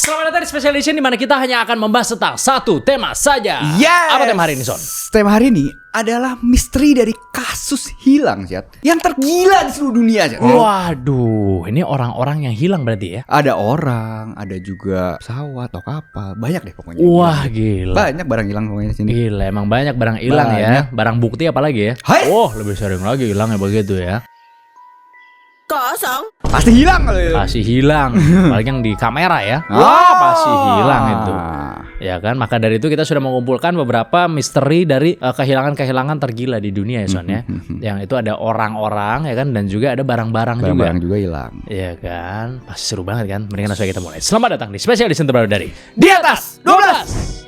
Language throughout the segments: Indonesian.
Selamat datang di Special Edition di mana kita hanya akan membahas tentang satu tema saja. Yes. Apa tema hari ini, Son? Tema hari ini adalah misteri dari kasus hilang, Syat, yang tergila di seluruh dunia, Syat. Waduh, ini orang-orang yang hilang berarti ya? Ada orang, ada juga pesawat atau kapal, banyak deh pokoknya. Wah, gila. Banyak barang hilang pokoknya di sini. Gila, emang banyak barang hilang ya. Barang bukti apalagi ya? Hai. Oh, lebih sering lagi hilangnya begitu ya. Kosong. Pasti hilang kalau itu. Pasti hilang. Paling yang di kamera ya. Ah. Wah, pasti hilang itu. Ya kan, maka dari itu kita sudah mengumpulkan beberapa misteri dari kehilangan-kehilangan tergila di dunia ya, Son ya. Yang itu ada orang-orang ya kan, dan juga ada barang-barang juga. Barang juga hilang. Iya kan, pasti seru banget kan. Mendingan langsung kita mulai. Selamat datang di Special Edition terbaru dari Di Atas 12.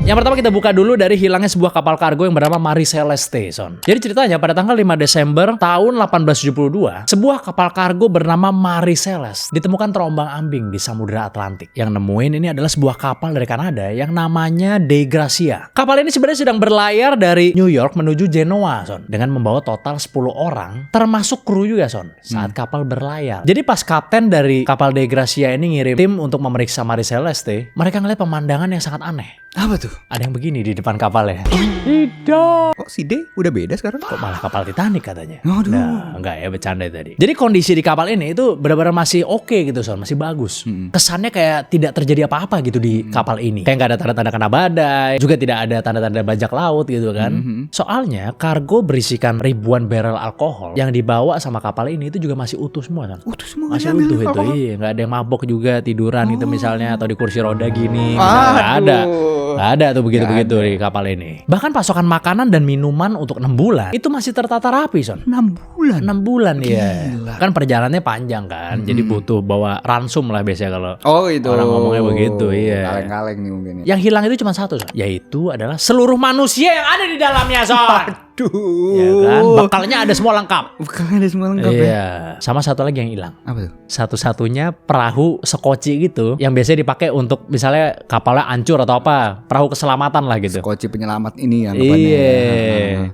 Yang pertama kita buka dulu dari hilangnya sebuah kapal kargo yang bernama Marie Celeste, Son. Jadi ceritanya pada tanggal 5 Desember tahun 1872, sebuah kapal kargo bernama Marie Celeste ditemukan terombang-ambing di Samudra Atlantik. Yang nemuin ini adalah sebuah kapal dari Kanada yang namanya De Gracia. Kapal ini sebenarnya sedang berlayar dari New York menuju Genoa, Son, dengan membawa total 10 orang, termasuk kru juga, Son, saat kapal berlayar. Jadi pas kapten dari kapal De Gracia ini ngirim tim untuk memeriksa Marie Celeste, mereka ngeliat pemandangan yang sangat aneh. Apa tuh? Ada yang begini di depan kapalnya. Tidak. Kok si D udah beda sekarang? Kok malah kapal Titanic katanya? Aduh. Nah, enggak ya, bercanda tadi. Jadi kondisi di kapal ini itu benar-benar masih oke gitu, Son, masih bagus. Kesannya kayak tidak terjadi apa-apa gitu di kapal ini. Kayak nggak ada tanda-tanda kena badai, juga tidak ada tanda-tanda bajak laut gitu kan. Soalnya kargo berisikan ribuan barrel alkohol yang dibawa sama kapal ini itu juga masih utuh semua, Son. Utuh semua. Masih utuh itu, iya. Nggak ada yang mabok juga tiduran gitu misalnya, atau di kursi roda gini. Nggak ada. Nggak ada tuh begitu-begitu di kapal ini. Bahkan pasokan makanan dan minuman untuk 6 bulan itu masih tertata rapi, Son. 6 bulan. 6 bulan ya. Gila. Kan perjalanannya panjang kan. Jadi butuh bawa ransum lah biasanya kalau itu. orang ngomongnya begitu, iya. Kaleng-kaleng nih mungkin ya. Yang hilang itu cuma satu, Son. Yaitu adalah seluruh manusia yang ada di dalamnya, Son. Aduh. Ya kan? Bekalnya ada semua lengkap. Bukan ada semua lengkap ya. Iya. Sama satu lagi yang hilang. Apa tuh? Satu-satunya perahu sekoci gitu yang biasanya dipakai untuk misalnya kapalnya hancur atau apa, perahu keselamatan lah gitu. Sekoci penyelamat ini yang depannya. Iya.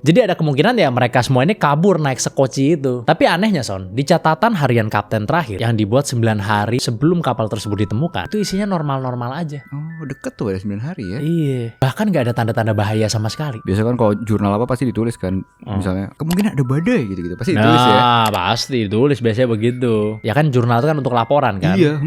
Jadi ada kemungkinan ya mereka semua ini kabur naik sekoci itu. Tapi anehnya, Son, di catatan harian kapten terakhir yang dibuat 9 hari sebelum kapal tersebut ditemukan, itu isinya normal-normal aja. Oh, deket tuh ada 9 hari ya. Iya. Bahkan nggak ada tanda-tanda bahaya sama sekali. Biasa kan kalau jurnal apa pasti ditulis kan. Misalnya kemungkinan ada badai gitu-gitu. Pasti ditulis ya. Nah, pasti ditulis biasanya begitu. Ya kan jurnal itu kan untuk laporan kan. Iya.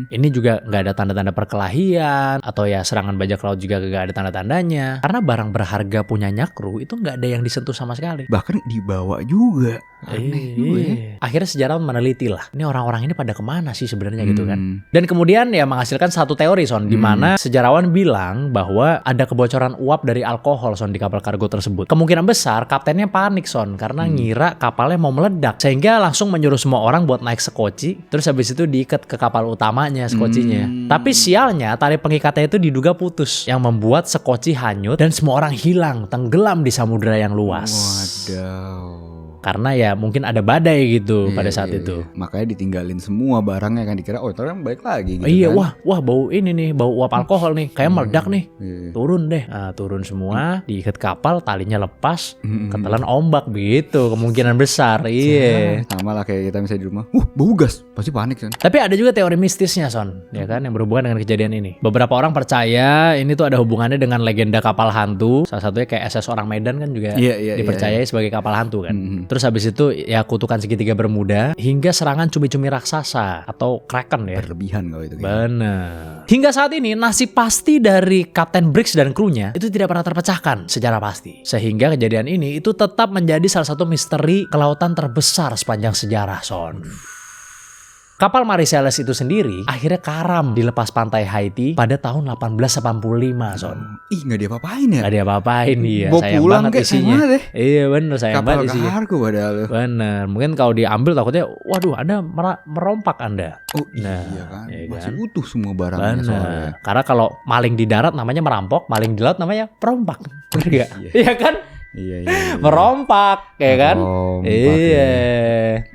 Ini juga nggak ada tanda-tanda perkelahian atau ya serangan bajak laut juga nggak ada tanda-tandanya. Karena barang berharga punyanya kru itu nggak ada yang disentuh sama sekali. Bahkan dibawa juga. Aneh juga ya. Akhirnya sejarawan meneliti lah. Ini orang-orang ini pada kemana sih sebenarnya gitu kan. Dan kemudian ya menghasilkan satu teori, Son, di mana sejarawan bilang bahwa ada kebocoran uap dari alkohol, Son, di kapal kargo tersebut. Kemungkinan besar kaptennya panik, Son, karena ngira kapalnya mau meledak, sehingga langsung menyuruh semua orang buat naik sekoci, terus habis itu diikat ke kapal utamanya skocinya. Tapi sialnya tali pengikatnya itu diduga putus, yang membuat sekoci hanyut dan semua orang hilang, tenggelam di samudera yang luas. Wadaw. Karena ya mungkin ada badai gitu pada saat itu. Makanya ditinggalin semua barangnya kan, dikira orang balik lagi gitu. Iya, kan. wah bau ini nih, bau uap alkohol nih, kayak meledak nih. Iya. Turun deh. Nah, turun semua, diikat kapal, talinya lepas, ketelan ombak begitu, kemungkinan besar. Iya. Sama lah kayak kita misalnya di rumah. Bau gas, pasti panik kan. Tapi ada juga teori mistisnya, Son, ya kan, yang berhubungan dengan kejadian ini. Beberapa orang percaya ini tuh ada hubungannya dengan legenda kapal hantu. Salah satunya kayak SS orang Medan kan juga dipercayai sebagai kapal hantu kan. Terus habis itu ya kutukan segitiga Bermuda hingga serangan cumi-cumi raksasa atau kraken ya. Berlebihan kalau itu. Bener. Hingga saat ini nasib pasti dari Kapten Briggs dan krunya itu tidak pernah terpecahkan secara pasti. Sehingga kejadian ini itu tetap menjadi salah satu misteri kelautan terbesar sepanjang sejarah, Son. Kapal Marie Celeste itu sendiri akhirnya karam di lepas pantai Haiti pada tahun 1885, Son. Ih, nggak diapa-apain ya? Nggak diapa-apain, iya. Bawa Sayang pulang banget isinya. Iya bener, sayang kapal banget isinya. kargo padahal. Bener, mungkin kalau diambil takutnya, waduh, Anda merompak Anda. Oh iya kan, iya masih kan? utuh semua barangnya soalnya. Bener, karena kalau maling di darat namanya merampok, maling di laut namanya perompak. Bener gak? Iya. Iya kan? Iya, iya. Merompak, ya kan? Merompak, Iya.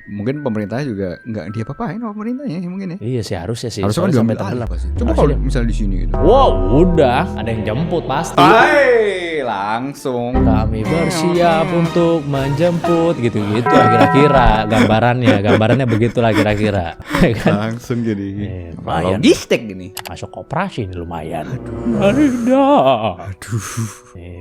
Mungkin pemerintah juga nggak diapa-apain sama pemerintahnya mungkin ya. Iya sih harusnya sih. Harusnya kan Soalnya diambil sampai alih tenggelam. pasti. Coba Harusnya kalau dia- misalnya di sini gitu. Wow, udah ada yang jemput pasti. Langsung. Kami bersiap untuk menjemput gitu-gitu lah kira-kira gambarannya begitulah kira-kira. Ya kan? Langsung jadi. Lumayan. Logistik gini. Masuk koperasi ini lumayan. Aduh.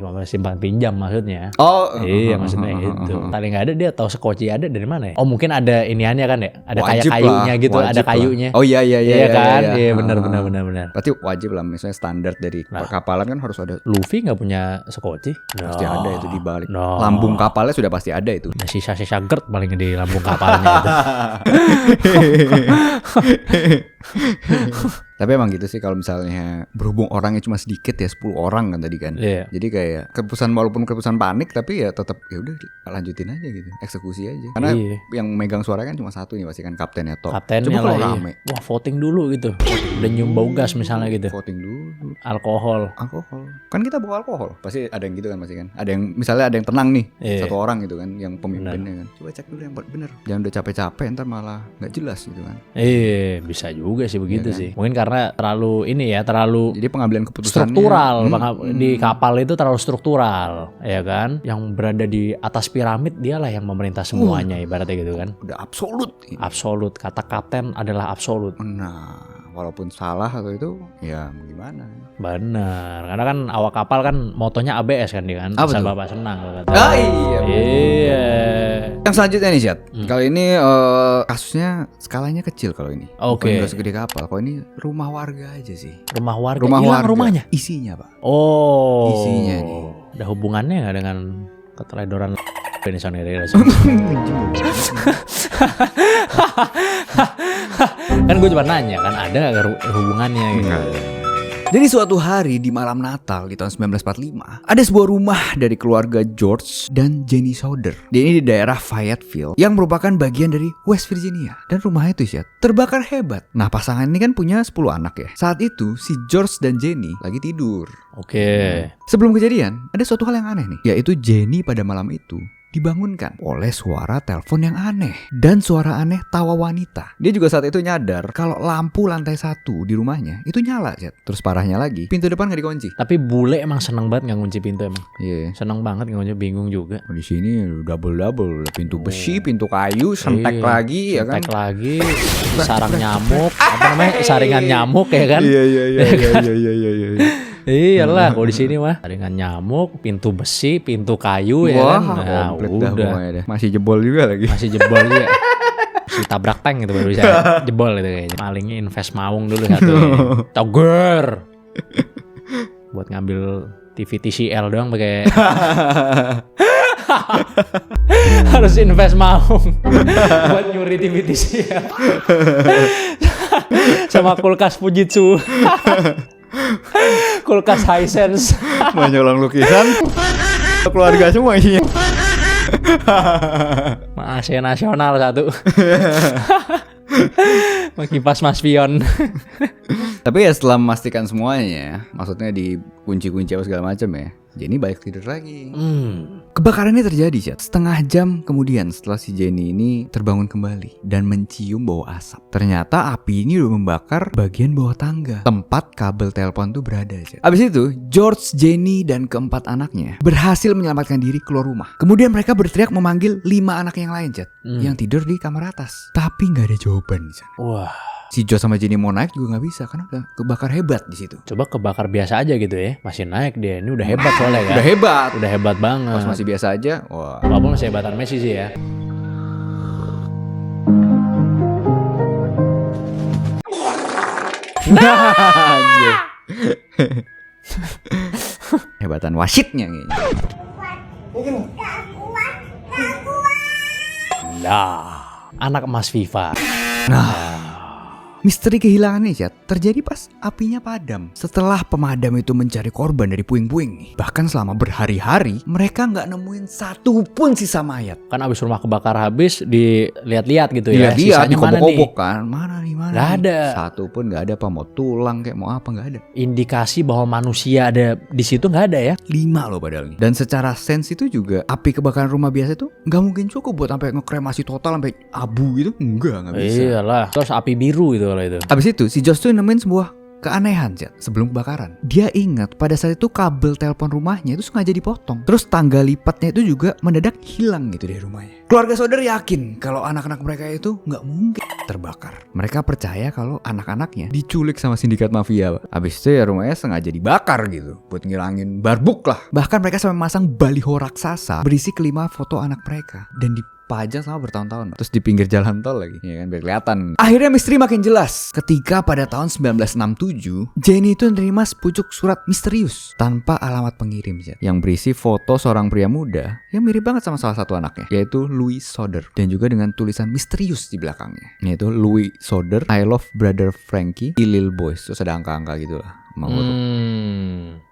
Mau simpan pinjam maksudnya. Oh, Iya maksudnya itu. Paling nggak ada dia tahu sekoci ada dari mana ya? Oh mungkin ada iniannya kan ya? Ada kayak wajib kayunya lah, gitu, ada wajib lah. kayunya. Oh iya Iya kan? iya. Iya benar. Berarti wajib lah, misalnya standar dari perkapalan kan harus ada. Luffy nggak punya sekoci? Pasti ada itu di balik. No. Lambung kapalnya sudah pasti ada itu. Ada sisa-sisa GERD paling di lambung kapalnya itu. Tapi emang gitu sih kalau misalnya berhubung orangnya cuma sedikit ya 10 orang kan tadi kan. Iya. Jadi kayak walaupun keputusan panik tapi ya tetap ya udah lanjutin aja gitu. Eksekusi aja. Karena Iya. yang megang suara kan cuma satu nih pasti kan kaptennya Top. Kaptennya Coba kalau lah, iya. rame. Wah voting dulu gitu. Udah nyium bau gas misalnya gitu. Voting dulu. Alkohol. Alkohol. Kan kita bawa alkohol. Pasti ada yang gitu kan pasti kan. Ada yang misalnya ada yang tenang nih. Iya. Satu orang gitu kan yang pemimpinnya kan. Coba cek dulu yang bener. Jangan udah capek-capek ntar malah nggak jelas gitu kan. Bisa juga sih begitu Iya kan? sih. Mungkin karena terlalu terlalu Jadi pengambilan keputusannya struktural. Di kapal itu terlalu struktural, ya kan? Yang berada di atas piramid dialah yang memerintah semuanya, ibaratnya gitu kan. udah absolut. Absolut, kata kapten adalah absolut. Nah, walaupun salah atau itu ya gimana? Benar, karena kan awak kapal kan motonya ABS kan dia kan. Apa Asal tuh? Bapak senang kata. Ah, iya. Iya. Yang selanjutnya nih, Syat. Kali ini kasusnya skalanya kecil kalau ini. Oke. Bukan nggak segede kapal. Kalau ini rumah warga aja sih. Rumah warga. Rumah Hilang warga. rumahnya. Isinya, Pak. Oh. Isinya nih. Ada hubungannya nggak dengan keteledoran ini kan gue cuma nanya kan ada nggak hubungannya gitu. Jadi suatu hari di malam Natal di tahun 1945, ada sebuah rumah dari keluarga George dan Jenny Soder. Ini di daerah Fayetteville yang merupakan bagian dari West Virginia. Dan rumah itu sih terbakar hebat. Nah, pasangan ini kan punya 10 anak ya. Saat itu si George dan Jenny lagi tidur. Oke. Sebelum kejadian, ada suatu hal yang aneh nih, yaitu Jenny pada malam itu dibangunkan oleh suara telepon yang aneh dan suara aneh tawa wanita. Dia juga saat itu nyadar kalau lampu lantai 1 di rumahnya itu nyala, Jet. Terus parahnya lagi, pintu depan nggak dikunci. Tapi bule emang seneng banget nggak ngunci pintu emang. Iya. Seneng banget nggak ngunci, bingung juga. Di sini double pintu besi, pintu kayu, sentek Iya, lagi ya kan. sentek lagi, sarang nyamuk, apa namanya saringan nyamuk ya kan? Iya. Iyalah, kalau di sini mah saringan nyamuk, pintu besi, pintu kayu ya Wah, kan. Nah, komplit dah udah. pokoknya deh. Masih jebol juga lagi. Masih jebol juga. Masih tabrak tank gitu baru bisa jebol itu kayaknya. Malingnya invest maung dulu satu. Toger. Buat ngambil TV TCL doang pakai harus invest maung buat nyuri TV TCL. Sama kulkas Fujitsu. Kulkas Hisense. Banyak orang lukisan. Keluarga semua isinya. Asia nasional satu. Kipas Mas Pion. Tapi ya setelah memastikan semuanya, maksudnya di kunci-kunci apa segala macam ya, Jenny balik tidur lagi. Kebakaran ini terjadi, Chat, setengah jam kemudian setelah si Jenny ini terbangun kembali dan mencium bau asap. Ternyata api ini udah membakar bagian bawah tangga, tempat kabel telepon tuh berada, Chat. Abis itu, George, Jenny, dan keempat anaknya berhasil menyelamatkan diri keluar rumah. Kemudian mereka berteriak memanggil 5 anak yang lain, Chat, yang tidur di kamar atas. Tapi nggak ada jawaban, Chat. Wah, Si George sama Jenny mau naik juga nggak bisa karena udah kebakar hebat di situ. coba kebakar biasa aja gitu ya. Masih naik dia. Ini udah hebat soalnya kan. Udah hebat. Udah hebat banget. Pas masih biasa aja, wah. Walaupun masih hebatan Messi sih ya. Anjir. Hebatan wasitnya kayaknya. Nah, anak emas FIFA. Misteri kehilangan ini, Chat, terjadi pas apinya padam. Setelah pemadam itu mencari korban dari puing-puing nih, bahkan selama berhari-hari mereka nggak nemuin satu pun sisa mayat. Kan abis rumah kebakar habis dilihat-lihat gitu ya. Dilihat-lihat, Sisanya mana nih? dikobok-kobok kan. Mana nih, mana Nggak nih? ada. Satu pun nggak ada, apa mau tulang kayak mau apa, nggak ada. Indikasi bahwa manusia ada di situ nggak ada ya. 5 loh padahal nih. Dan secara sense itu juga api kebakaran rumah biasa itu nggak mungkin cukup buat sampai ngekremasi total sampai abu gitu. Nggak bisa. Iyalah. Terus api biru itu kalau itu. Abis itu si Josh tuh nemuin sebuah keanehan, Chat, sebelum kebakaran. Dia ingat pada saat itu kabel telepon rumahnya itu sengaja dipotong. Terus tangga lipatnya itu juga mendadak hilang gitu dari rumahnya. Keluarga Soder yakin kalau anak-anak mereka itu nggak mungkin terbakar. Mereka percaya kalau anak-anaknya diculik sama sindikat mafia. Abis itu ya rumahnya sengaja dibakar gitu buat ngilangin barbuk lah. Bahkan mereka sampai masang baliho raksasa berisi kelima foto anak mereka dan dipajang sama bertahun-tahun. Terus di pinggir jalan tol lagi, ya kan, biar kelihatan. Akhirnya misteri makin jelas ketika pada tahun 1967 Jenny itu menerima sepucuk surat misterius tanpa alamat pengirim, Chat, yang berisi foto seorang pria muda yang mirip banget sama salah satu anaknya, yaitu Louis Soder, dan juga dengan tulisan misterius di belakangnya, yaitu Louis Soder, I love brother Frankie, Lil Boys. Terus ada angka-angka gitu lah.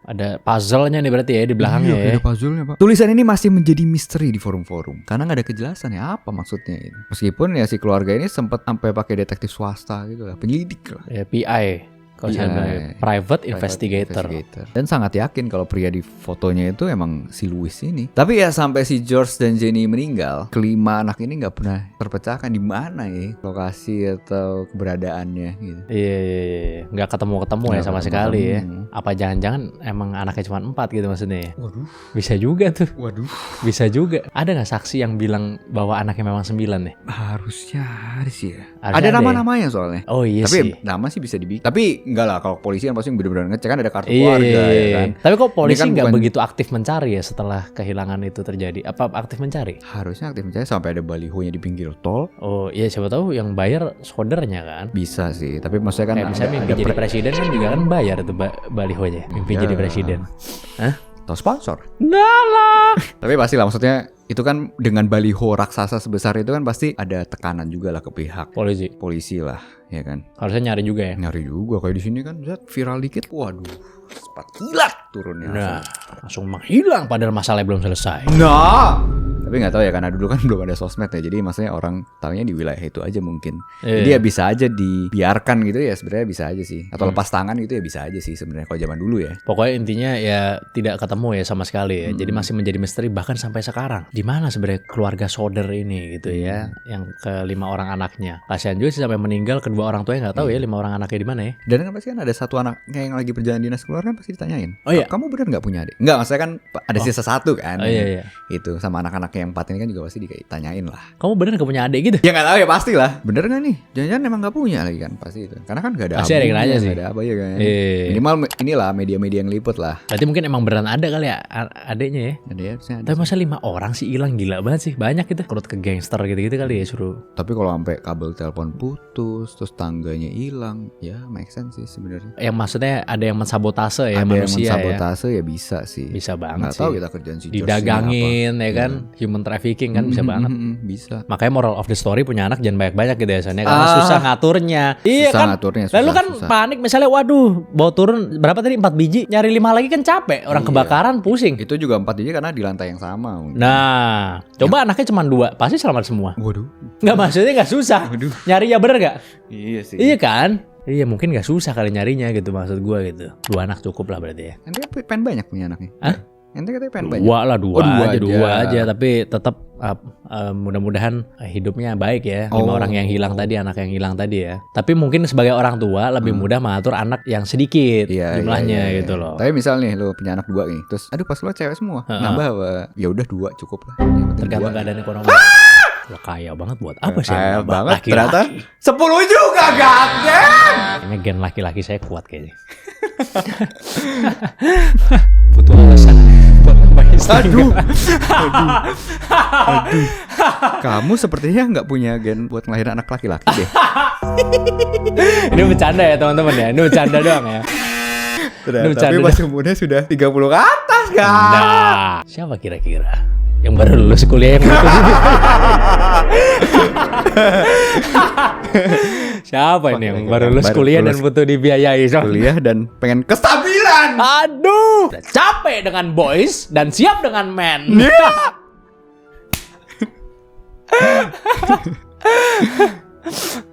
Ada puzzle-nya nih berarti ya di belakangnya ya. Ada puzzle-nya, Pak. Tulisan ini masih menjadi misteri di forum-forum karena nggak ada kejelasan ya apa maksudnya ini. Meskipun ya si keluarga ini sempat sampai pakai detektif swasta gitu lah, penyelidik lah. Ya PI. Kalau saya bilang private investigator. Dan sangat yakin kalau pria di fotonya itu emang si Louis ini. Tapi ya sampai si George dan Jenny meninggal, kelima anak ini nggak pernah terpecahkan di mana ya lokasi atau keberadaannya gitu. Iya. Nggak ketemu ya sama sekali ya. Apa jangan-jangan emang anaknya cuma 4 gitu maksudnya ya? Waduh. Bisa juga tuh. Waduh. Bisa juga. Ada nggak saksi yang bilang bahwa anaknya memang 9 nih? Harusnya harus ya. Harusnya ada nama-namanya soalnya. Oh iya tapi sih. Tapi nama sih bisa dibikin. Tapi enggak lah, kalau polisi kan pasti bener-bener ngecek kan ada kartu Iya. keluarga ya kan. Tapi kok polisi Ini kan nggak bukan- begitu aktif mencari ya setelah kehilangan itu terjadi? Apa aktif mencari? Harusnya aktif mencari sampai ada balihonya di pinggir tol. Oh iya, siapa tahu yang bayar Sodernya kan? Bisa sih, tapi maksudnya kan Kayak misalnya mimpi jadi presiden kan juga kan bayar tuh balihonya. Mimpi jadi presiden. Hah? atau sponsor. Enggak lah. Tapi pasti lah, maksudnya itu kan dengan baliho raksasa sebesar itu kan pasti ada tekanan juga lah ke pihak polisi lah, ya kan. Harusnya nyari juga ya. Nyari juga, kayak di sini kan viral dikit, waduh, cepat kilat turunnya. Nah, langsung menghilang padahal masalahnya belum selesai. Nah, tapi nggak tahu ya, karena dulu kan belum ada sosmed ya, jadi maksudnya orang tahunya di wilayah itu aja mungkin. Jadi ya bisa aja dibiarkan gitu ya, sebenarnya bisa aja sih. Atau lepas tangan gitu ya bisa aja sih sebenarnya kalau zaman dulu ya. Pokoknya intinya ya tidak ketemu ya sama sekali ya. Jadi masih menjadi misteri bahkan sampai sekarang. Di mana sebenarnya keluarga Soder ini gitu ya, yang kelima orang anaknya. Kasihan juga sih sampai meninggal, kedua orang tuanya nggak tahu ya 5 orang anaknya di mana ya. Dan kan pasti kan ada satu anaknya yang lagi perjalanan dinas keluar kan pasti ditanyain. Oh iya. Kamu benar nggak punya adik? Nggak, maksudnya kan ada sisa satu kan. Oh iya. Itu sama anak-anak yang 4 ini kan juga pasti ditanyain lah. Kamu bener gak punya adik gitu? Ya nggak tahu ya, pasti lah. Bener nggak nih? Jangan-jangan emang nggak punya lagi kan, pasti itu. Karena kan nggak ada pasti ada yang nanya sih. Nggak ada apa ya kan. Minimal inilah media-media yang liput lah. Berarti mungkin emang beneran ada kali ya adiknya ya. Ada ya, harusnya ada. Tapi masa 5 orang sih hilang, gila banget sih. Banyak gitu. Kerut ke gangster gitu-gitu kali ya suruh. Tapi kalau sampai kabel telepon putus, terus tangganya hilang, ya make sense sih sebenarnya. Yang maksudnya ada yang mensabotase ya ada manusia yang mensabotase ya bisa sih. Bisa banget nggak sih. tahu kita kerjaan si George didagangin ini ya kan, human trafficking kan bisa banget. Bisa. Makanya moral of the story, punya anak jangan banyak-banyak gitu ya soalnya, karena susah ngaturnya. Iya susah kan. ngaturnya, Lalu susah, kan susah. panik misalnya, waduh bawa turun berapa tadi 4 biji, nyari 5 lagi kan capek. Orang kebakaran pusing. Itu juga 4 biji karena di lantai yang sama. Nah, coba anaknya cuma 2, pasti selamat semua. Waduh. Nggak, maksudnya nggak susah. Waduh. Nyarinya bener nggak? Iya sih. Iya kan? Iya, mungkin nggak susah kali nyarinya gitu, maksud gue gitu. 2 anak cukup lah berarti ya. Ente pengen banyak punya anaknya. Hah? Ente katanya pengen banyak. 2 lah, 2 Oh, dua aja. Tapi tetap mudah-mudahan hidupnya baik ya. 5 orang yang hilang tadi, anak yang hilang tadi ya. Tapi mungkin sebagai orang tua lebih mudah mengatur anak yang sedikit jumlahnya gitu loh. Tapi misal nih lo punya anak 2 nih, terus aduh pas lo cewek semua, nambah apa? Ya udah 2 cukup lah. Yang penting Tergantung 2. keadaan ekonomi. Lo kaya banget buat apa sih? Kaya banget Laki-laki. ternyata 10 juga gak. Kayaknya gen laki-laki saya kuat kayaknya. Butuh alasan buat nambahin istri. Aduh. Kamu sepertinya nggak punya gen buat ngelahirin anak laki-laki deh. Ini bercanda ya teman-teman ya. Ini bercanda doang ya. Tapi pas umurnya sudah 30 ke atas kan. Nah, siapa kira-kira yang baru lulus kuliah yang Siapa ini yang baru lulus Baru kuliah dan lulus butuh dibiayai, Son? kuliah dan pengen kestabilan. Aduh, udah capek dengan boys dan siap dengan men.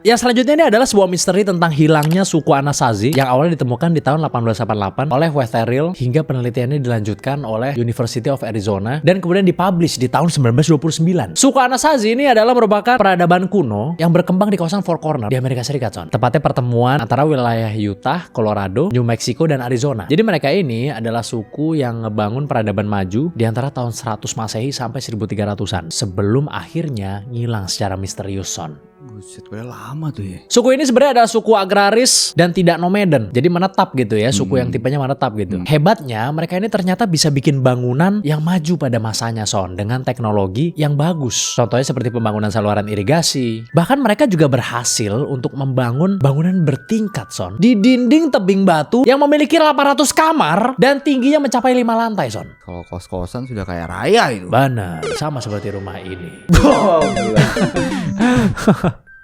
Yang selanjutnya ini adalah sebuah misteri tentang hilangnya suku Anasazi yang awalnya ditemukan di tahun 1888 oleh Wetherill hingga penelitiannya dilanjutkan oleh University of Arizona dan kemudian dipublish di tahun 1929. Suku Anasazi ini adalah merupakan peradaban kuno yang berkembang di kawasan Four Corner di Amerika Serikat, Son. Tepatnya pertemuan antara wilayah Utah, Colorado, New Mexico, dan Arizona. Jadi mereka ini adalah suku yang ngebangun peradaban maju di antara tahun 100 Masehi sampai 1300-an sebelum akhirnya ngilang secara misterius, Son. Buset, udah lama tuh ya. Suku ini sebenarnya adalah suku agraris dan tidak nomaden. Jadi menetap gitu ya, suku yang tipenya menetap gitu. Hebatnya mereka ini ternyata bisa bikin bangunan yang maju pada masanya, Son, dengan teknologi yang bagus. Contohnya seperti pembangunan saluran irigasi. Bahkan mereka juga berhasil untuk membangun bangunan bertingkat, Son, di dinding tebing batu yang memiliki 800 kamar dan tingginya mencapai 5 lantai, Son. Kalau kos-kosan sudah kayak raya itu. Benar, sama seperti rumah ini. Oh, gila.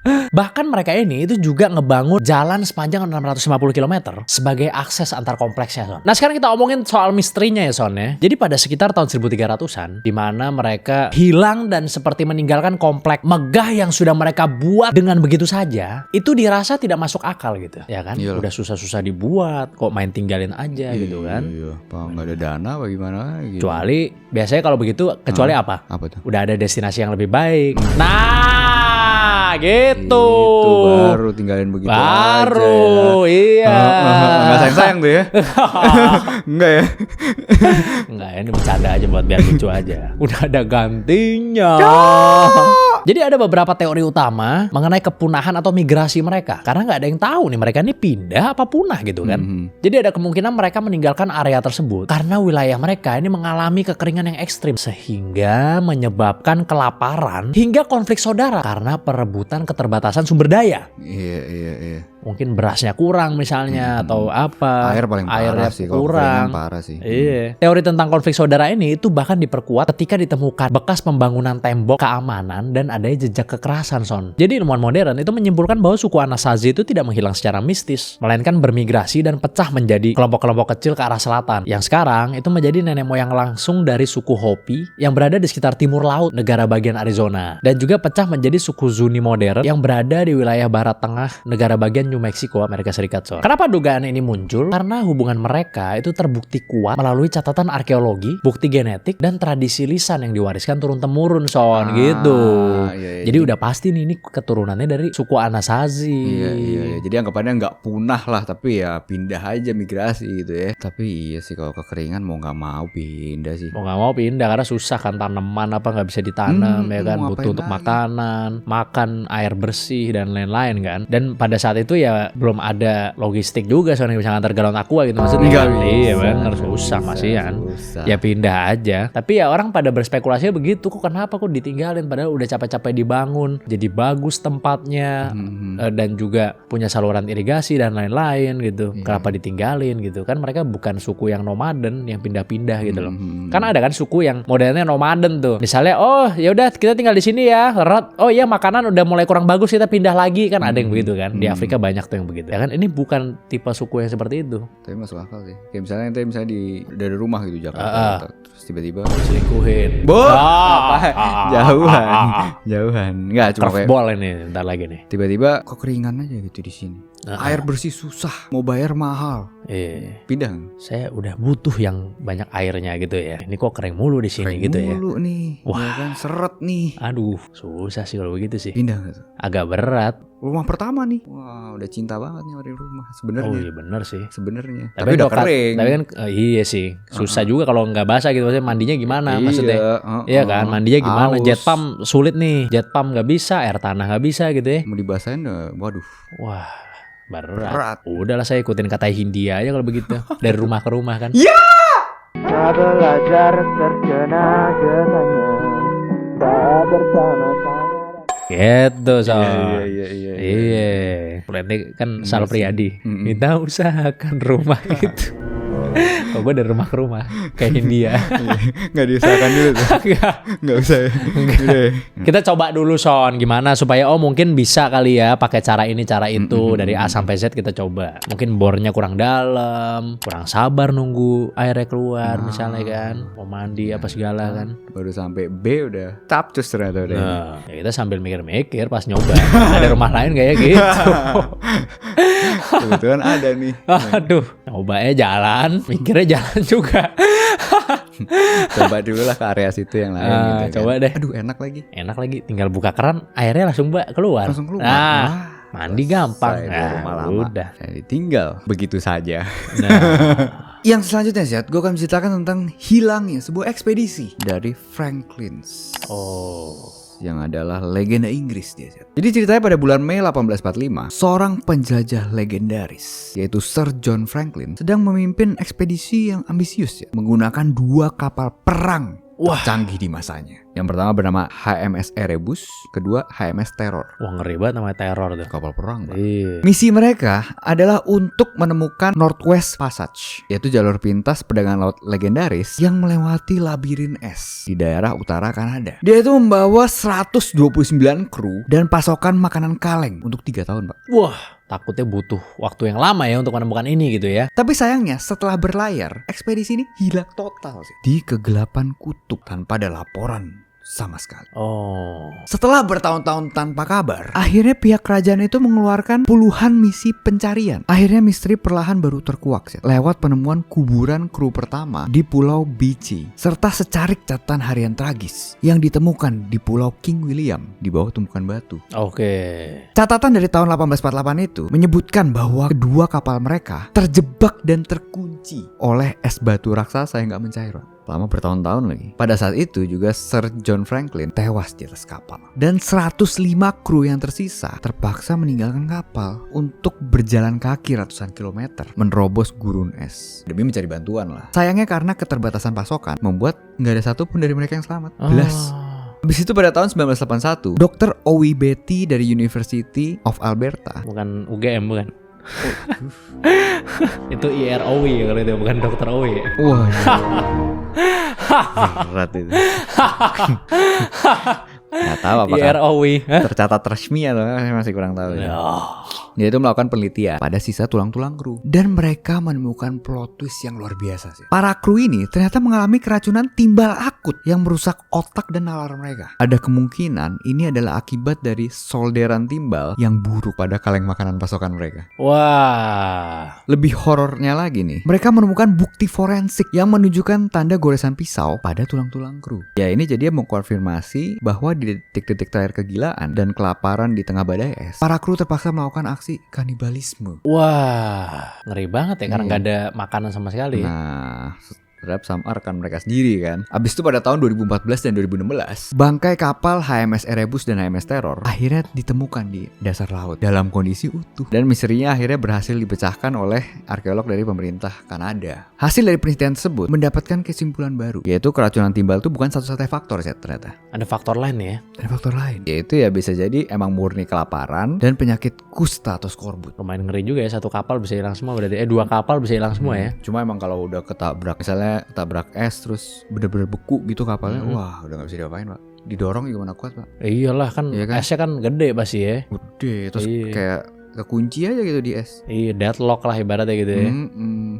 Bahkan mereka ini itu juga ngebangun jalan sepanjang 650 km sebagai akses antar kompleksnya, Son. Nah sekarang kita omongin soal misterinya ya, Son ya. Jadi pada sekitar tahun 1300-an di mana mereka hilang dan seperti meninggalkan komplek megah yang sudah mereka buat dengan begitu saja, itu dirasa tidak masuk akal gitu, ya kan? Iyalah. Udah susah-susah dibuat, kok main tinggalin aja gitu kan? Iya, apa nggak ada dana apa gimana gitu. Kecuali biasanya kalau begitu kecuali apa? Apa tuh? Udah ada destinasi yang lebih baik. Nah, gitu. Itu baru tinggalin begitu baru aja ya. iya. Nggak sayang-sayang tuh ya. Enggak ya. Enggak ya, ini bercanda aja buat biar lucu aja. Udah ada gantinya. Jadi ada beberapa teori utama mengenai kepunahan atau migrasi mereka. Karena nggak ada yang tahu nih mereka ini pindah apa punah gitu kan. Jadi ada kemungkinan mereka meninggalkan area tersebut karena wilayah mereka ini mengalami kekeringan yang ekstrim. Sehingga menyebabkan kelaparan hingga konflik saudara karena perebutan keterbatasan sumber daya. Iya. Mungkin berasnya kurang misalnya atau apa. Air paling parah airnya sih, kalau kurang. kekeringan parah sih. Iya. Teori tentang konflik saudara ini itu bahkan diperkuat ketika ditemukan bekas pembangunan tembok keamanan dan adanya jejak kekerasan, Son. Jadi ilmuwan modern itu menyimpulkan bahwa suku Anasazi itu tidak menghilang secara mistis, melainkan bermigrasi dan pecah menjadi kelompok-kelompok kecil ke arah selatan. Yang sekarang itu menjadi nenek moyang langsung dari suku Hopi yang berada di sekitar timur laut negara bagian Arizona dan juga pecah menjadi suku Zuni modern yang berada di wilayah barat tengah negara bagian New Mexico, Amerika Serikat, Son. Kenapa dugaan ini muncul? Karena hubungan mereka itu terbukti kuat melalui catatan arkeologi, bukti genetik, dan tradisi lisan yang diwariskan turun-temurun, Son, gitu. Iya. Jadi udah pasti nih ini keturunannya dari suku Anasazi. Iya. Jadi anggapannya nggak punah lah, tapi ya pindah aja migrasi gitu ya. Tapi iya sih kalau kekeringan mau nggak mau pindah sih. Mau nggak mau pindah karena susah kan, tanaman apa nggak bisa ditanam ya kan, mau butuh ngapain untuk lagi? makanan, makan, air bersih dan lain-lain kan. Dan pada saat itu ya belum ada logistik juga soalnya bisa ngantar galon aqua gitu maksudnya. Nggak kan? bisa. Iya benar, susah masih kan. Susah. Ya pindah aja. Tapi ya orang pada berspekulasi begitu, kok kenapa kok ditinggalin padahal udah capek-capek dibangun, jadi bagus tempatnya dan juga punya saluran irigasi dan lain-lain gitu. Kenapa ditinggalin gitu? Kan mereka bukan suku yang nomaden yang pindah-pindah gitu loh. Kan ada kan suku yang modelnya nomaden tuh. Misalnya, oh ya udah kita tinggal di sini ya. Oh iya makanan udah mulai kurang bagus kita pindah lagi kan, ada yang begitu kan. Di Afrika banyak tuh yang begitu. Ya kan ini bukan tipe suku yang seperti itu. Tapi masuk akal sih. Kayak misalnya ente dari rumah gitu Jakarta, terus tiba-tiba Selingkuhin. jauhan. Enggak cuma kayak Curveball ini ntar lagi nih. tiba-tiba kok keringan aja gitu di sini. Air bersih susah, mau bayar mahal. Pindah nggak? Saya udah butuh yang banyak airnya gitu ya. Ini kok kering mulu di sini gitu ya. Mulu nih. Wah. Ya kan seret nih. Aduh, susah sih kalau begitu sih. Pindah nggak tuh? Agak berat. Rumah pertama nih. Wah, udah cinta banget nih dari rumah sebenarnya. Oh iya bener sih. Sebenarnya. Tapi Tapi udah kalau kering. Tapi kan iya sih. Susah juga kalau nggak basah gitu. Maksudnya mandinya gimana maksudnya? Iya kan, mandinya gimana? Aus. Jet pump sulit nih. Jet pump nggak bisa, air tanah nggak bisa gitu ya. Mau dibasahin waduh. Wah, berat. Berat. Udahlah saya ikutin kata Hindia aja kalau begitu. Dari rumah ke rumah kan. Ya! Tak belajar terkena getahnya, tak bersama saya. Gitu so. Iya. Iya. Nanti kan Sal Priadi. Kita usahakan rumah gitu. Kok gue dari rumah ke rumah kayak India. Nggak diusahakan dulu tuh. Nggak usah ya. Udah ya. Kita coba dulu Son, gimana supaya mungkin bisa kali ya pakai cara ini cara itu dari A sampai Z kita coba. Mungkin bornya kurang dalam, kurang sabar nunggu airnya keluar misalnya kan, mau mandi apa segala kan. Baru sampai B udah capcus ternyata udah. Nah, ya kita sambil mikir-mikir pas nyoba. Ada rumah lain kayak gitu. Kebetulan ada nih. Aduh, nyobanya jalan, mikirnya jalan juga. Coba dulu lah ke area situ yang lain gitu kan. Coba deh. Aduh enak lagi. Enak lagi, tinggal buka keran, airnya langsung keluar. Langsung keluar. Nah, Wah, mandi gampang. selesai Nah, rumah lama. udah. Jadi tinggal begitu saja. Nah, Yang selanjutnya Zat, gue akan menceritakan tentang hilangnya sebuah ekspedisi dari Franklins. Yang adalah legenda Inggris dia. Zat. Jadi ceritanya pada bulan Mei 1845, seorang penjajah legendaris yaitu Sir John Franklin sedang memimpin ekspedisi yang ambisius ya, menggunakan 2 kapal perang canggih di masanya. Yang pertama bernama HMS Erebus, kedua HMS Terror. wah ngeri banget namanya teror tuh. Kapal perang, Pak. Iya. Misi mereka adalah untuk menemukan Northwest Passage, yaitu jalur pintas perdagangan laut legendaris yang melewati labirin es di daerah utara Kanada. Dia itu membawa 129 kru dan pasokan makanan kaleng untuk 3 tahun, Pak. Wah, takutnya butuh waktu yang lama ya untuk menemukan ini gitu ya. Tapi sayangnya setelah berlayar, ekspedisi ini hilang total sih. Di kegelapan kutub tanpa ada laporan sama sekali. Setelah bertahun-tahun tanpa kabar, akhirnya pihak kerajaan itu mengeluarkan puluhan misi pencarian. Akhirnya misteri perlahan baru terkuak ya, lewat penemuan kuburan kru pertama di Pulau Beechey, serta secarik catatan harian tragis yang ditemukan di Pulau King William di bawah tumpukan batu. Catatan dari tahun 1848 itu menyebutkan bahwa kedua kapal mereka terjebak dan terkunci oleh es batu raksasa yang gak mencair, Pak. Lama bertahun-tahun lagi. Pada saat itu juga Sir John Franklin tewas di atas kapal. Dan 105 kru yang tersisa terpaksa meninggalkan kapal untuk berjalan kaki ratusan kilometer menerobos gurun es demi mencari bantuan lah. Sayangnya karena keterbatasan pasokan membuat nggak ada satupun dari mereka yang selamat. Belas. Habis itu pada tahun 1981, Dr. Owi Betty dari University of Alberta. Bukan UGM bukan? Itu IROW ya kalau itu bukan Dr. Owi. Wah. Berat itu. Nggak tahu apakah IROW. tercatat resmi atau saya masih kurang tahu ya. Dia itu melakukan penelitian pada sisa tulang-tulang kru dan mereka menemukan plot twist yang luar biasa sih. Para kru ini ternyata mengalami keracunan timbal akut yang merusak otak dan nalar mereka. Ada kemungkinan ini adalah akibat dari solderan timbal yang buruk pada kaleng makanan pasokan mereka. Wah. Lebih horornya lagi nih, mereka menemukan bukti forensik yang menunjukkan tanda goresan pisau pada tulang-tulang kru. Ya ini jadi mengkonfirmasi bahwa di detik-detik terakhir kegilaan dan kelaparan di tengah badai es, para kru terpaksa melakukan aksi kanibalisme. Wah, ngeri banget ya karena nggak ada makanan sama sekali. Nah, terhadap sama rekan mereka sendiri kan. Abis itu pada tahun 2014 dan 2016, bangkai kapal HMS Erebus dan HMS Terror akhirnya ditemukan di dasar laut dalam kondisi utuh. Dan misterinya akhirnya berhasil dipecahkan oleh arkeolog dari pemerintah Kanada. Hasil dari penelitian tersebut mendapatkan kesimpulan baru, yaitu keracunan timbal itu bukan satu-satunya faktor ternyata. Ada faktor lain ya? Ada faktor lain, yaitu ya bisa jadi emang murni kelaparan dan penyakit kusta atau skorbut. Lumayan ngeri juga ya, satu kapal bisa hilang semua berarti. 2 kapal bisa hilang semua ya. Cuma emang kalau udah ketabrak, misalnya ketabrak es terus bener-bener beku gitu kapalnya, wah udah gak bisa diapain, Pak. Didorong juga mana kuat, Pak. Iyalah kan, Iya kan? Esnya kan gede pasti ya. Gede, terus Iya. kayak kekunci aja gitu di es. Iya, deadlock lah ibaratnya gitu ya.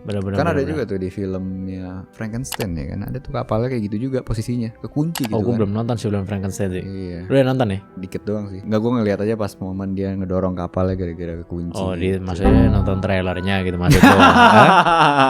Bener-bener. Kan ada juga tuh di filmnya Frankenstein ya kan, ada tuh kapalnya kayak gitu juga posisinya, kekunci gitu Oh, gue kan. belum nonton sih film Frankenstein sih. Iya, Lu udah nonton nih? dikit doang sih. Enggak, gue ngeliat aja pas momen dia ngedorong kapalnya gara-gara kekunci. Oh, gitu. maksudnya nonton trailernya gitu maksudnya.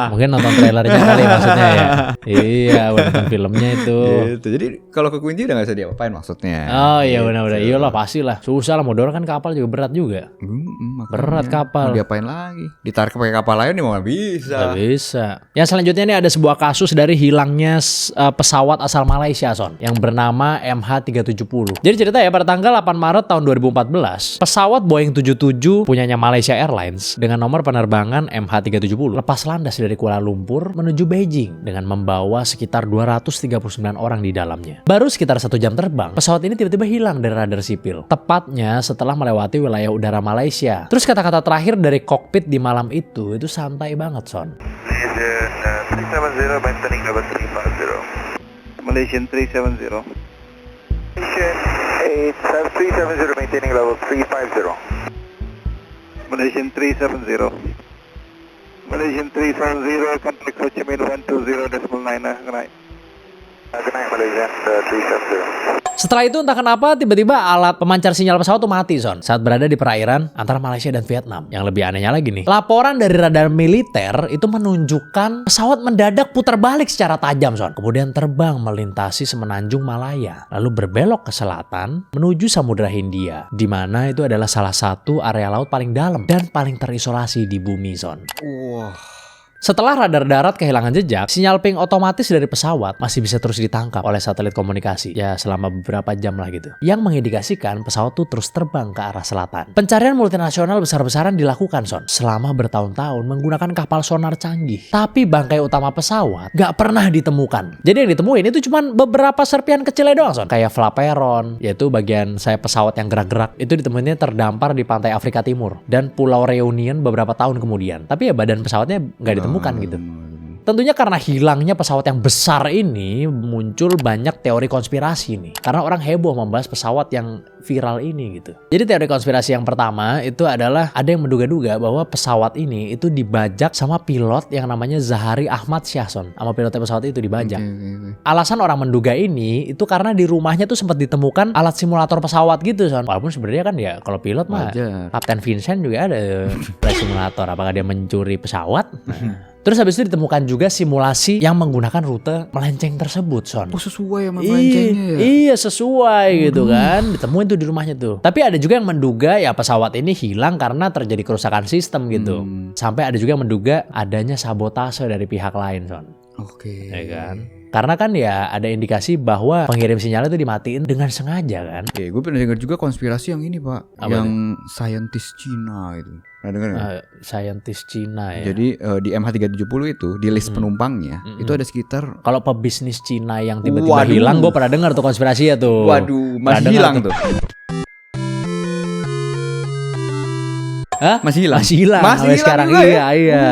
Mungkin nonton trailernya kali maksudnya ya. Iya, udah nonton filmnya itu. Gitu. Jadi kalau kekunci udah gak bisa diapain maksudnya. Oh iya Gitu. benar-benar. Iyalah pasti lah. Susah lah mau dorong kan kapal juga berat juga. Makanya. Berat kapal. Mau diapain lagi? Ditarik pakai kapal lain nih mau nggak bisa. Gak bisa. Yang selanjutnya ini ada sebuah kasus dari hilangnya pesawat asal Malaysia, Son, yang bernama MH370. Jadi cerita ya, pada tanggal 8 Maret tahun 2014, pesawat Boeing 77 punyanya Malaysia Airlines dengan nomor penerbangan MH370 lepas landas dari Kuala Lumpur menuju Beijing dengan membawa sekitar 239 orang di dalamnya. Baru sekitar 1 jam terbang, pesawat ini tiba-tiba hilang dari radar sipil. Tepatnya setelah melewati wilayah udara Malaysia. Terus kata-kata terakhir dari kokpit di malam itu santai banget, Son. Malaysian 370 maintaining level 350. Malaysian 370 Malaysian 370 contact Ho Chi Minh 120.9. Good night. Good night Malaysian 370. Setelah itu entah kenapa tiba-tiba alat pemancar sinyal pesawat tuh mati, Son, saat berada di perairan antara Malaysia dan Vietnam. Yang lebih anehnya lagi nih, laporan dari radar militer itu menunjukkan pesawat mendadak putar balik secara tajam, Son. Kemudian terbang melintasi semenanjung Malaya, lalu berbelok ke selatan menuju Samudra Hindia, di mana itu adalah salah satu area laut paling dalam dan paling terisolasi di bumi, Son. Wah. Setelah radar darat kehilangan jejak, sinyal ping otomatis dari pesawat masih bisa terus ditangkap oleh satelit komunikasi. Ya selama beberapa jam lah gitu. Yang mengindikasikan pesawat tuh terus terbang ke arah selatan. Pencarian multinasional besar-besaran dilakukan, Son, selama bertahun-tahun menggunakan kapal sonar canggih. Tapi bangkai utama pesawat gak pernah ditemukan. Jadi yang ditemuin itu cuma beberapa serpian kecilnya doang, Son. Kayak flaperon, yaitu bagian sayap pesawat yang gerak-gerak. Itu ditemuinnya terdampar di pantai Afrika Timur. Dan Pulau Reunion beberapa tahun kemudian. Tapi ya badan pesawatnya gak ditemukan gitu. Tentunya karena hilangnya pesawat yang besar ini muncul banyak teori konspirasi nih. Karena orang heboh membahas pesawat yang viral ini gitu. Jadi teori konspirasi yang pertama itu adalah ada yang menduga-duga bahwa pesawat ini itu dibajak sama pilot yang namanya Zahari Ahmad Shah, Son. Sama pilotnya pesawat itu dibajak. Alasan orang menduga ini itu karena di rumahnya tuh sempat ditemukan alat simulator pesawat gitu, Son. Walaupun sebenarnya kan ya kalau pilot mah Kapten Vincent juga ada simulator. Apakah dia mencuri pesawat? Nah. Terus habis itu ditemukan juga simulasi yang menggunakan rute melenceng tersebut, Son. Oh, sesuai sama melencengnya ya? Iya, sesuai gitu kan. Ditemuin tuh di rumahnya tuh. Tapi ada juga yang menduga ya pesawat ini hilang karena terjadi kerusakan sistem gitu. Sampai ada juga yang menduga adanya sabotase dari pihak lain, Son. Oke. Ya kan? Karena kan ya ada indikasi bahwa pengirim sinyal itu dimatiin dengan sengaja kan. Gue pernah dengar juga konspirasi yang ini, Pak. Apa yang saintis Cina itu. Pernah dengar nggak? Saintis Cina ya. Jadi di MH370 itu di list penumpangnya itu ada sekitar. Kalau pebisnis Cina yang tiba-tiba hilang, gue pernah dengar tuh konspirasi ya tuh. Waduh, masih hilang tuh. Hah? Masih hilang. Sampai sekarang juga iya. iya.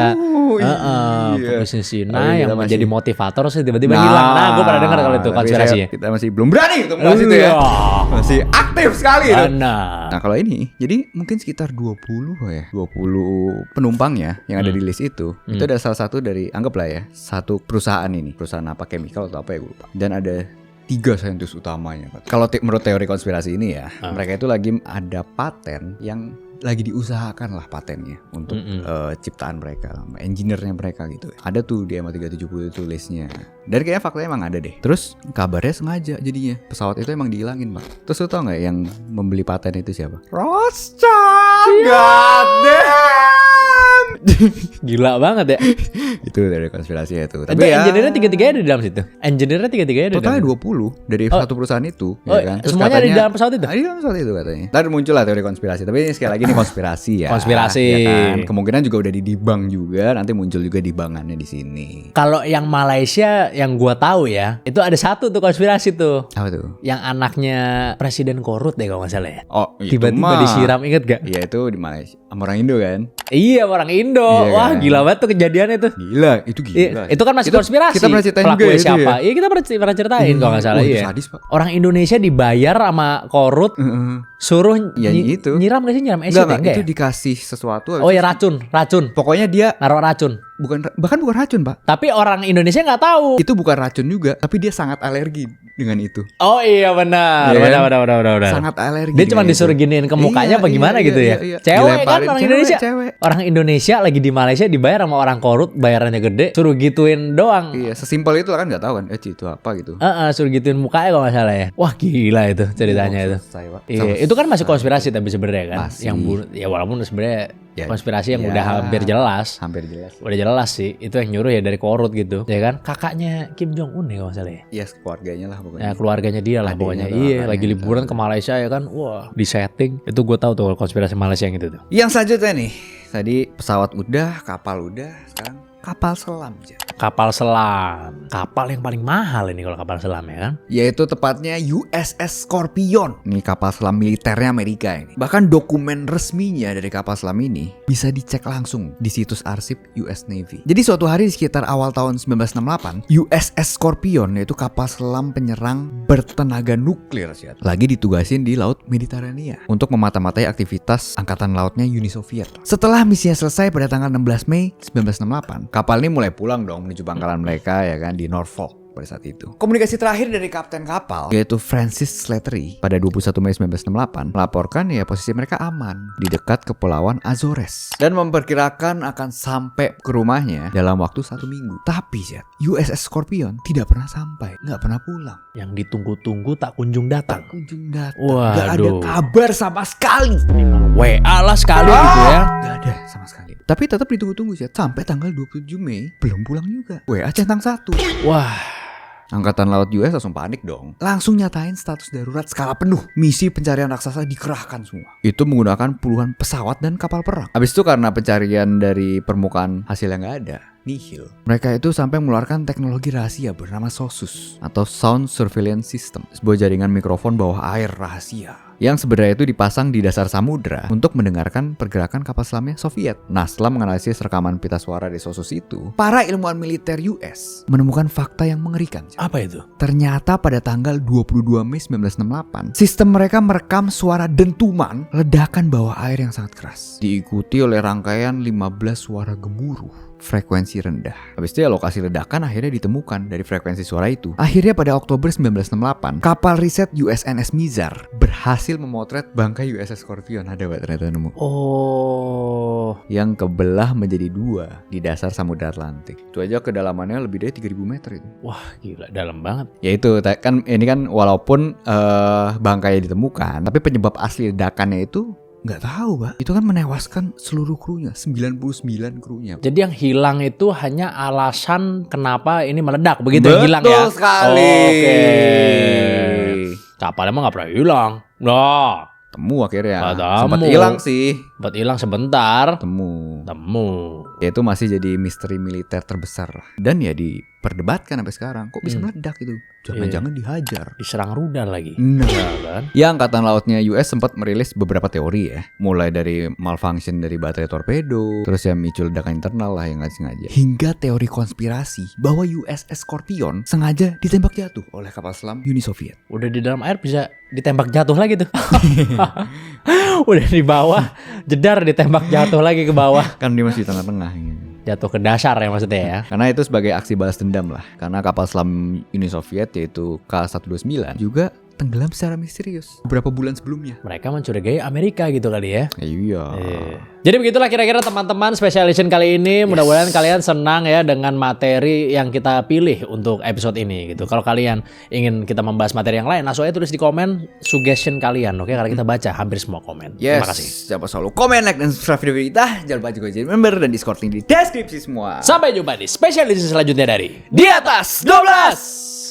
Pebisnis Cina Tapi yang kita menjadi masih- motivator sih tiba-tiba hilang. Nah, gue pernah dengar kalau itu Tapi konspirasinya. kita masih belum berani untuk membahas itu ya. Masih aktif sekali itu. Nah, kalau ini jadi mungkin sekitar 20 ya. 20 penumpangnya yang ada di list itu ada salah satu dari, anggaplah ya, satu perusahaan ini. Perusahaan apa, chemical atau apa ya, gue lupa. Dan ada 3 saintis utamanya. Kalau menurut teori konspirasi ini ya, mereka itu lagi ada paten yang lagi diusahakan lah patennya untuk ciptaan mereka, engineer-nya mereka gitu. Ada tuh di MH370 itu listnya. Dan kayaknya faktanya emang ada deh. Terus kabarnya sengaja jadinya pesawat itu emang dihilangin, Pak. Terus lu tau nggak yang membeli paten itu siapa? Rothschild. God damn. Gila banget ya. Itu dari konspirasi itu. Tapi engineer-nya tiga-tiganya ada di dalam situ. Engineer-nya tiga-tiganya ada di totalnya dalam. 20 dari satu perusahaan itu, Oh, ya kan? Terus semuanya ada di katanya- dalam pesawat itu? Ada di dalam pesawat itu katanya. Ntar muncul lah teori konspirasi. Tapi ini sekali lagi ini konspirasi ya. Konspirasi. Ya kan? Kemungkinan juga udah dibang juga. Nanti muncul juga dibangannya di sini. Kalau yang Malaysia yang gua tahu ya, itu ada satu tuh konspirasi tuh. Apa tuh? Yang anaknya Presiden Korut deh kalau nggak salah ya. Oh, itu Tiba-tiba mah. disiram, inget gak? Iya, itu di Malaysia. Sama orang Indo kan? Iya, orang Indo. Iya, Wah, kan? gila banget tuh kejadiannya tuh. Gila, itu gila. Iya, itu kan masih konspirasi. Kita pernah ceritain juga Pelakunya ya itu siapa? ya. Iya, kita pernah ceritain kalau nggak salah. Itu Iya. sadis, Pak. Orang Indonesia dibayar sama Korut suruh Ya, itu. nyiram gak sih, nyiram acid Enggak, ya? itu Ya? dikasih sesuatu. Oh ya, racun. Pokoknya dia Naruh racun. bahkan bukan racun, Pak. Tapi orang Indonesia nggak tahu. Itu bukan racun juga, tapi dia sangat alergi dengan itu. Oh iya benar. Iya Benar. Sangat alergi. Dia cuma dengan disuruh itu. giniin ke mukanya apa gimana gitu ya. Iya. Cewek kan Dilemparin. orang Cewek, Indonesia. cewek. Orang Indonesia lagi di Malaysia dibayar sama orang Korut, bayarannya gede, suruh gituin doang. Iya, sesimpel itu kan nggak tahu kan, itu apa gitu. Suruh gituin mukanya kalau nggak salah ya. Wah gila itu ceritanya itu. Selesai, Pak. Iya, itu kan masih konspirasi tapi sebenarnya kan. Masih. Yang ya walaupun sebenarnya Ya, konspirasi yang ya, udah hampir jelas. Hampir jelas. Udah jelas sih, itu yang nyuruh ya dari Korut gitu. Ya kan? Kakaknya Kim Jong Un ya kalau nggak salah ya. Iya, keluarganya lah pokoknya. Ya keluarganya dia lah Adiknya pokoknya. atau Iya, kakaknya lagi gitu. liburan ke Malaysia ya kan. Wah, di setting. Itu gue tahu tuh kalau konspirasi Malaysia yang itu tuh. Yang selanjutnya nih, tadi pesawat udah, kapal udah, sekarang kapal selam aja. Kapal selam. Kapal yang paling mahal ini kalau kapal selam ya kan? Yaitu tepatnya USS Scorpion. Ini kapal selam militernya Amerika ini. Bahkan dokumen resminya dari kapal selam ini bisa dicek langsung di situs arsip US Navy. Jadi suatu hari sekitar awal tahun 1968, USS Scorpion yaitu kapal selam penyerang bertenaga nuklir lagi ditugasin di Laut Mediterania untuk memata-matai aktivitas angkatan lautnya Uni Soviet. Setelah misinya selesai pada tanggal 16 Mei 1968, kapal ini mulai pulang dong menuju pangkalan mereka ya kan di Norfolk pada saat itu. Komunikasi terakhir dari kapten kapal yaitu Francis Slattery pada 21 Mei 1968 melaporkan ya posisi mereka aman di dekat Kepulauan Azores dan memperkirakan akan sampai ke rumahnya dalam waktu 1 minggu. Tapi USS Scorpion tidak pernah sampai, nggak pernah pulang. Yang ditunggu-tunggu tak kunjung datang. Nggak ada kabar sama sekali. WA lah sekali gitu ya. Nggak ada sama sekali. Tapi tetap ditunggu-tunggu sampai tanggal 27 Mei belum pulang juga. WA centang 1. Wah. Angkatan Laut US langsung panik dong. Langsung nyatain status darurat skala penuh. Misi pencarian raksasa dikerahkan semua. Itu menggunakan puluhan pesawat dan kapal perang. Habis itu karena pencarian dari permukaan hasilnya nggak ada, nihil. Mereka itu sampai mengeluarkan teknologi rahasia bernama SOSUS atau Sound Surveillance System, sebuah jaringan mikrofon bawah air rahasia yang sebenarnya itu dipasang di dasar samudra untuk mendengarkan pergerakan kapal selamnya Soviet. Nah, setelah menganalisis rekaman pita suara di SOSUS itu, para ilmuwan militer US menemukan fakta yang mengerikan. Apa itu? Ternyata pada tanggal 22 Mei 1968, sistem mereka merekam suara dentuman ledakan bawah air yang sangat keras, diikuti oleh rangkaian 15 suara gemuruh frekuensi rendah. Habis itu ya lokasi ledakan akhirnya ditemukan dari frekuensi suara itu. Akhirnya pada Oktober 1968, kapal riset USNS Mizar berhasil memotret bangkai USS Scorpion. Ada ternyata nemu. Oh. Yang kebelah menjadi 2 di dasar Samudra Atlantik. Itu aja kedalamannya lebih dari 3.000 meter itu. Wah gila, dalam banget. Ya itu kan ini kan walaupun bangkai ditemukan, tapi penyebab asli ledakannya itu nggak tahu, Pak. Itu kan menewaskan seluruh krunya, 99 krunya. Jadi yang hilang itu hanya alasan kenapa ini meledak, begitu yang hilang ya? Betul sekali. Oke. Kapal emang nggak pernah hilang. Nah, temu akhirnya. Ketemu. Sempat hilang sih. Sempat hilang sebentar. Temu. Ya itu masih jadi misteri militer terbesar lah. Dan ya diperdebatkan sampai sekarang. Kok bisa meledak itu? Jangan-jangan dihajar. Diserang rudal lagi. Nah, ya, kan? Ya angkatan lautnya US sempat merilis beberapa teori ya. Mulai dari malfunction dari baterai torpedo, terus ya micu ledakan internal lah yang nggak sengaja. Hingga teori konspirasi bahwa USS Scorpion sengaja ditembak jatuh oleh kapal selam Uni Soviet. Udah di dalam air bisa ditembak jatuh lagi tuh. Udah di bawah, jedar ditembak jatuh lagi ke bawah. Kan dia masih di tengah-tengah gitu. Jatuh ke dasar ya maksudnya ya. Karena itu sebagai aksi balas dendam lah. Karena kapal selam Uni Soviet yaitu K-129 juga tenggelam secara misterius beberapa bulan sebelumnya. Mereka mencurigai Amerika gitu kali ya. Iya. Jadi begitulah kira-kira teman-teman special edition kali ini. Mudah-mudahan kalian senang ya dengan materi yang kita pilih untuk episode ini gitu. Kalau kalian ingin kita membahas materi yang lain, langsung aja tulis di komen suggestion kalian, oke? Karena kita baca hampir semua komen. Yes. Terima kasih. Jangan lupa selalu komen, like, dan subscribe video kita. Jangan lupa juga jadi member dan Discord link di deskripsi semua. Sampai jumpa di special edition selanjutnya dari Di atas 12.